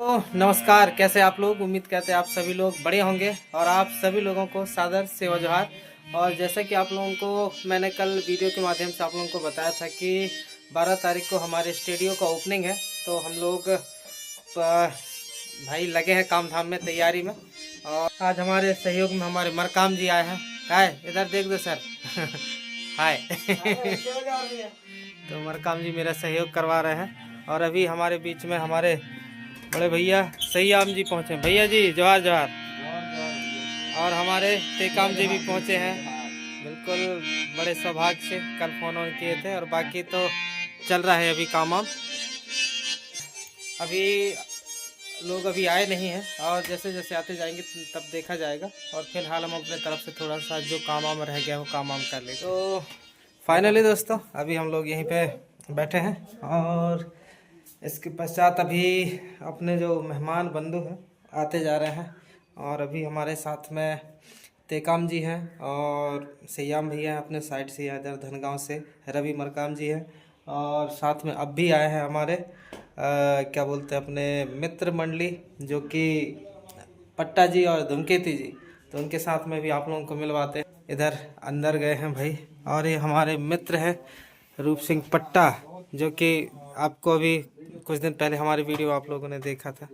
तो नमस्कार, कैसे आप लोग। उम्मीद करते हैं आप सभी लोग बढ़िया होंगे और आप सभी लोगों को सादर सेवा जोहार। और जैसा कि आप लोगों को मैंने कल वीडियो के माध्यम से आप लोगों को बताया था कि 12 तारीख को हमारे स्टूडियो का ओपनिंग है। तो हम लोग भाई लगे हैं काम धाम में, तैयारी में। और आज हमारे सहयोग में हमारे मरकाम जी आए हैं। हाय, इधर देख दो सर। हाय। तो मरकाम जी मेरा सहयोग करवा रहे हैं। और अभी हमारे बीच में हमारे बड़े भैया सयाम जी पहुँचे। भैया जी जोहार जोहार। और हमारे टेकाम जी भी पहुँचे हैं, बिल्कुल बड़े सौभाग्य से। कल फ़ोन ऑन किए थे और बाकी तो चल रहा है अभी काम वाम। अभी लोग अभी आए नहीं हैं और जैसे जैसे आते जाएंगे तब देखा जाएगा। और फिलहाल हम अपने तरफ से थोड़ा सा जो काम वाम रह गया वो काम वाम कर ले। तो फाइनली दोस्तों अभी हम लोग यहीं पे बैठे हैं और इसके पश्चात अभी अपने जो मेहमान बंधु हैं आते जा रहे हैं। और अभी हमारे साथ में तेकाम जी हैं और सयाम भैया हैं अपने साइड से, इधर धनगांव से रवि मरकाम जी हैं। और साथ में अब भी आए हैं हमारे क्या बोलते हैं अपने मित्र मंडली, जो कि पट्टा जी और धूमकेती जी। तो उनके साथ में भी आप लोगों को मिलवाते हैं। इधर अंदर गए हैं भाई। और ये हमारे मित्र हैं रूप सिंह पट्टा, जो कि आपको अभी कुछ दिन पहले हमारी वीडियो आप लोगों ने देखा था।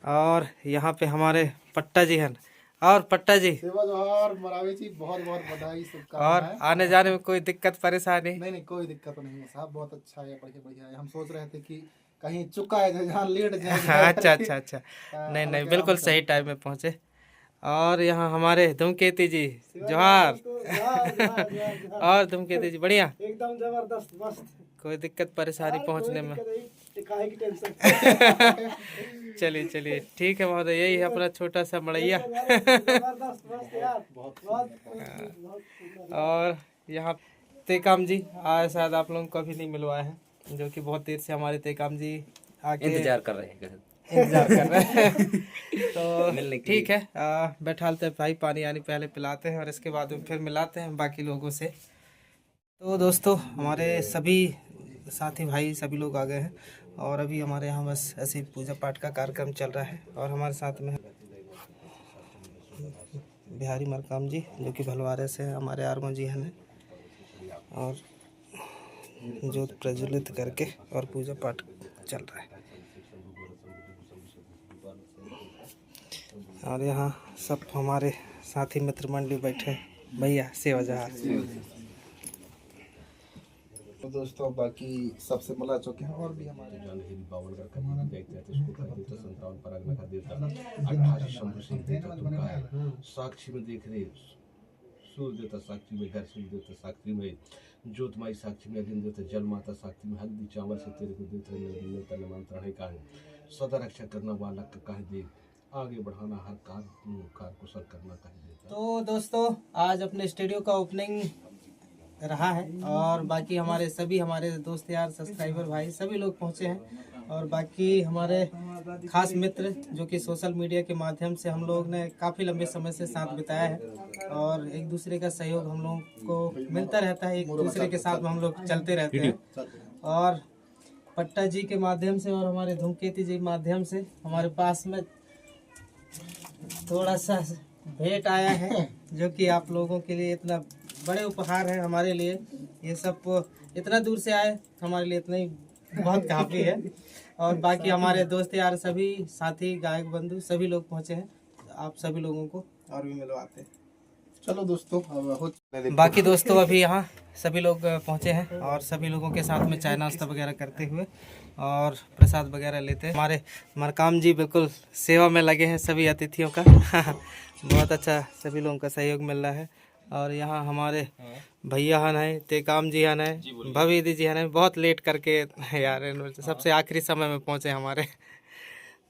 और यहाँ पे हमारे पट्टा जी हैं। और पट्टा जी सेवा जोहार मरावी जी, बहुत बहुत बधाई, शुभकामनाएं। और आने जाने में कोई दिक्कत परेशानी? नहीं, कोई दिक्कत नहीं है साहब, बहुत अच्छा है, बढ़िया बढ़िया है। हम सोच रहे थे कि कहीं चुका है जहाँ लेट जाए। अच्छा। नहीं बिल्कुल सही टाइम में पहुँचे। और यहाँ हमारे धूमकेती जी जोहार। और धूमकेती जी बढ़िया, एकदम जबरदस्त, मस्त, कोई दिक्कत परेशानी पहुँचने में? काहे की टेंशन। चलिए ठीक है महोदय, यही है अपना छोटा सा मड़ैया। और यहाँ तेकाम जी आए, शायद आप लोगों को अभी नहीं मिलवाए हैं, जो कि बहुत देर से हमारे तेकाम जी आके इंतजार कर रहे हैं। तो ठीक है, बैठालते हैं भाई, पानी आनी पहले पिलाते हैं और इसके बाद में फिर मिलाते हैं बाकी लोगों से। तो दोस्तों हमारे सभी साथी भाई सभी लोग आ गए हैं और अभी हमारे यहाँ बस ऐसे ही पूजा पाठ का कार्यक्रम चल रहा है। और हमारे साथ में बिहारी मरकाम जी, जो कि भलवारे से हैं, हमारे आर्मो जी हैं, और जोत प्रज्वलित करके और पूजा पाठ चल रहा है। और यहाँ सब हमारे साथी मित्र मंडली बैठे। भैया सेवा जहार। तो दोस्तों बाकी सबसे मिला चुके हैं और भी हमारे साक्षी में देख रहे, सूर्य देवता साक्षी में, घर सूर्य देवता साक्षी में, ज्योतमाई साक्षी में, अग्नि देवता जल माता साक्षी में, हल्दी चावल से तेरे को देवता निमंत्रण है कहा, सदा रक्षा करना बालक का कह दे, आगे बढ़ाना हर कार कुशल करना कह देता। तो दोस्तों आज अपने स्टूडियो का ओपनिंग रहा है और बाकी हमारे सभी हमारे दोस्त यार सब्सक्राइबर भाई सभी लोग पहुंचे हैं। और बाकी हमारे खास मित्र जो कि सोशल मीडिया के माध्यम से हम लोग ने काफ़ी लंबे समय से साथ बिताया है और एक दूसरे का सहयोग हम लोगों को मिलता रहता है, एक दूसरे के साथ में हम लोग चलते रहते हैं। और पट्टा जी के माध्यम से और हमारे धूमकेती जी के माध्यम से हमारे पास में थोड़ा सा भेंट आया है, जो कि आप लोगों के लिए इतना बड़े उपहार है हमारे लिए। ये सब इतना दूर से आए हमारे लिए इतना ही बहुत काफ़ी है। और बाकी हमारे दोस्त यार सभी साथी गायक बंधु सभी लोग पहुंचे हैं, आप सभी लोगों को और भी मिलवाते हैं। चलो दोस्तों बाकी दोस्तों अभी यहाँ सभी लोग पहुँचे हैं और सभी लोगों के साथ में चाय नाश्ता वगैरह करते हुए और प्रसाद वगैरह लेते हैं। हमारे मरकाम जी बिल्कुल सेवा में लगे हैं सभी अतिथियों का। बहुत अच्छा सभी लोगों का सहयोग मिल रहा है। और यहाँ हमारे भैया हन है, तेकाम जी हन है, भवी दी जी हन है, बहुत लेट करके यार सबसे आखिरी समय में पहुँचे हमारे।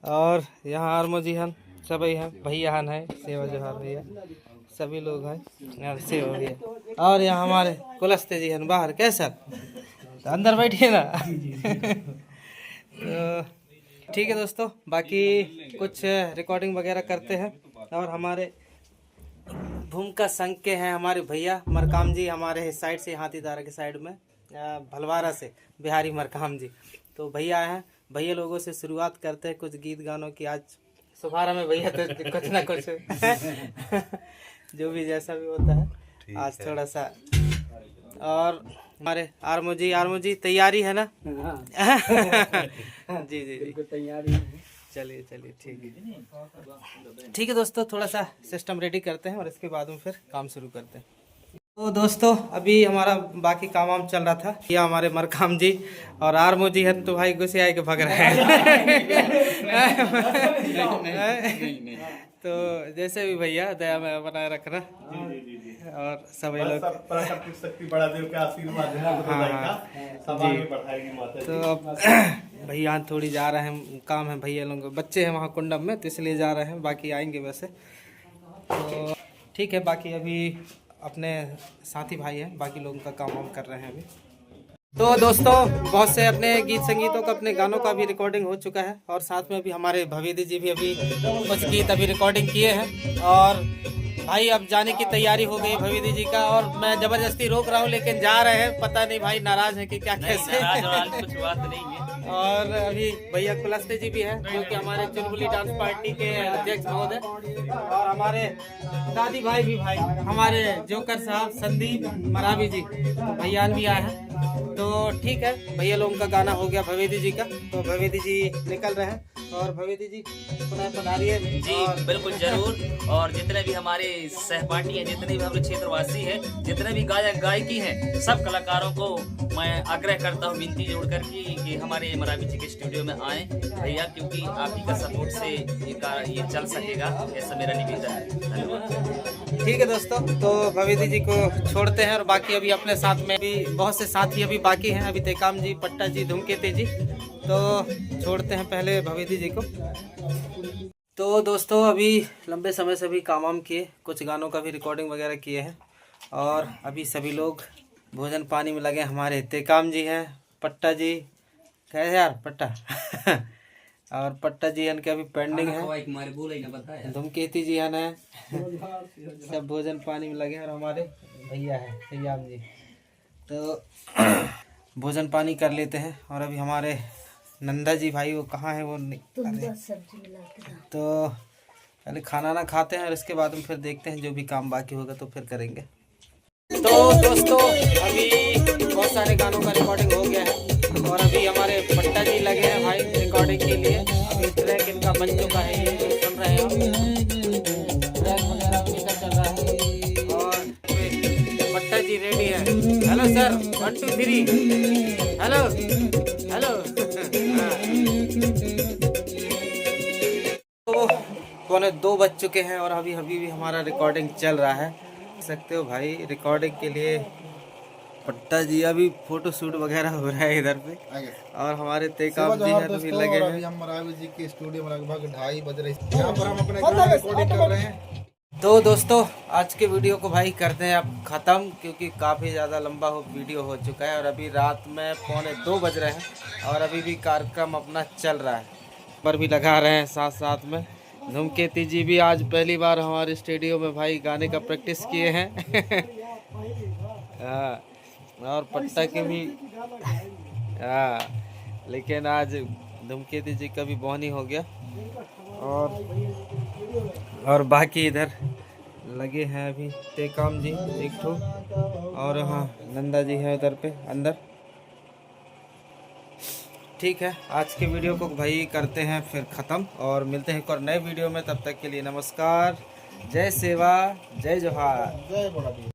और यहाँ आर्मो जी हन सभी हैं, भैया हन है, सेवा जोहार भैया सभी लोग हैं यार, सेवा भैया। और यहाँ हमारे कुलस्ते जी हैं बाहर, कैसा तो अंदर बैठिए ना। तो ठीक है दोस्तों, बाकी कुछ रिकॉर्डिंग वगैरह करते हैं। और हमारे भूमिका संघ के हैं हमारे भैया मरकाम जी, हमारे साइड से हाथीदारा के साइड में भलवारा से बिहारी मरकाम जी। तो भैया आए हैं, भैया लोगों से शुरुआत करते हैं कुछ गीत गानों की। आज सुबह में भैया तो कुछ ना कुछ जो भी जैसा भी होता है आज थोड़ा सा। और हमारे आरमो जी तैयारी है ना? जी जी जी तैयारी। चलिए ठीक है दोस्तों, थोड़ा सा सिस्टम रेडी करते हैं और इसके बाद में फिर काम शुरू करते हैं। तो दोस्तों अभी हमारा बाकी काम चल रहा था। ये हमारे मरकाम जी और आरमो जी है तो भाई गुस्से आए के भग रहे हैं। तो जैसे भी भैया दया में बनाए रखना और सभी लोग प्राकृतिक शक्ति बड़ा देव के आशीर्वाद है। तो अब भैया थोड़ी जा रहे हैं, काम है भैया लोगों के बच्चे हैं वहाँ कुंडम में तो इसलिए जा रहे हैं, बाकी आएंगे वैसे। तो ठीक है, बाकी अभी अपने साथी भाई हैं, बाकी लोगों का काम वाम कर रहे हैं अभी। तो दोस्तों बहुत से अपने गीत संगीतों का अपने गानों का भी रिकॉर्डिंग हो चुका है और साथ में अभी हमारे भवेदी जी भी अभी कुछ गीत अभी रिकॉर्डिंग किए हैं और भाई अब जाने की तैयारी हो गई भवेदी जी का। और मैं जबरदस्ती रोक रहा हूँ लेकिन जा रहे हैं, पता नहीं भाई नाराज है कि क्या कैसे। कुछ बात नहीं है। और अभी भैया कुलस्ते जी भी हैं जो कि हमारे चुलबुली डांस पार्टी के अध्यक्ष महोदय और हमारे दादी भाई भी भाई हमारे जोकर साहब संदीप मरावी जी भैया भी आए हैं। तो ठीक है, भैया लोगों का गाना हो गया भवेदी जी का, तो भवेदी जी निकल रहे हैं और भवेदी जी पुनः पधारिए। जी बिल्कुल जरूर। और जितने भी हमारे सहपाठी हैं, जितने भी हमारे क्षेत्रवासी हैं, जितने भी गायक गायकी हैं, सब कलाकारों को मैं आग्रह करता हूँ, विनती जोड़कर कि हमारे मरावी जी के स्टूडियो में आए भैया, क्योंकि आप ही का सपोर्ट से ये चल सकेगा, ऐसा मेरा निवेदन है। धन्यवाद। ठीक है दोस्तों, तो भवेदी जी को छोड़ते हैं और बाकी अभी अपने साथ में भी बहुत से साथी अभी बाकी हैं। अभी तेकाम जी, पट्टा जी, धूमकेते जी, तो छोड़ते हैं पहले भवेदी जी को। तो दोस्तों अभी लंबे समय से भी काम वाम किए, कुछ गानों का भी रिकॉर्डिंग वगैरह किए हैं और अभी सभी लोग भोजन पानी में लगे। हमारे तेकाम जी हैं, पट्टा जी कैसे यार पट्टा और पट्टा जी इनके अभी पेंडिंग है, धूमकेती जी है ना, सब भोजन पानी में लगे हैं। और हमारे भैया है सयाम जी, तो भोजन पानी कर लेते हैं। और अभी हमारे नंदा जी भाई वो कहाँ है, वो तो पहले खाना ना खाते हैं और इसके बाद में फिर देखते हैं, जो भी काम बाकी होगा तो फिर करेंगे। तो दोस्तों अभी बहुत सारे गानों का रिकॉर्डिंग हो गया है और अभी हमारे पट्टा जी लगे हैं भाई रिकॉर्डिंग के लिए। अभी ट्रैक इनका बन चुका है, ये जो सुन रहे हैं ट्रैक वगैरह उनका चल रहा है और पट्टा जी रेडी है। Hello sir, 1 2 3 hello hello. तो 1:45 बज चुके हैं और अभी भी हमारा रिकॉर्डिंग चल रहा है। सकते हो भाई रिकॉर्डिंग के लिए पट्टा जी अभी फोटो शूट वगैरह हो रहा है इधर पे और हमारे तेकाम जी हैं भी लगे हैं। हम मरावी जी के स्टूडियो में लगभग 2:30 बज रहे हैं, यहाँ पर हम अपने रिकॉर्डिंग कर रहे हैं। तो दोस्तों आज के वीडियो को भाई करते हैं अब ख़त्म, क्योंकि काफ़ी ज़्यादा लंबा वीडियो हो चुका है और अभी रात में 1:45 बज रहे हैं और अभी भी कार्यक्रम अपना चल रहा है पर भी लगा रहे हैं साथ साथ में। धूमकेती जी भी आज पहली बार हमारे स्टूडियो में भाई गाने का प्रैक्टिस किए हैं। और पट्टा के भी लेकिन आज धूमकेती जी का भी बोहनी हो गया और बाकी इधर लगे हैं अभी तेकाम जी एक ठो और हाँ नंदा जी है उधर पे अंदर। ठीक है, आज के वीडियो को भाई करते हैं फिर ख़त्म और मिलते हैं एक और नए वीडियो में। तब तक के लिए नमस्कार, जय सेवा, जय जोहार, जय बड़ा।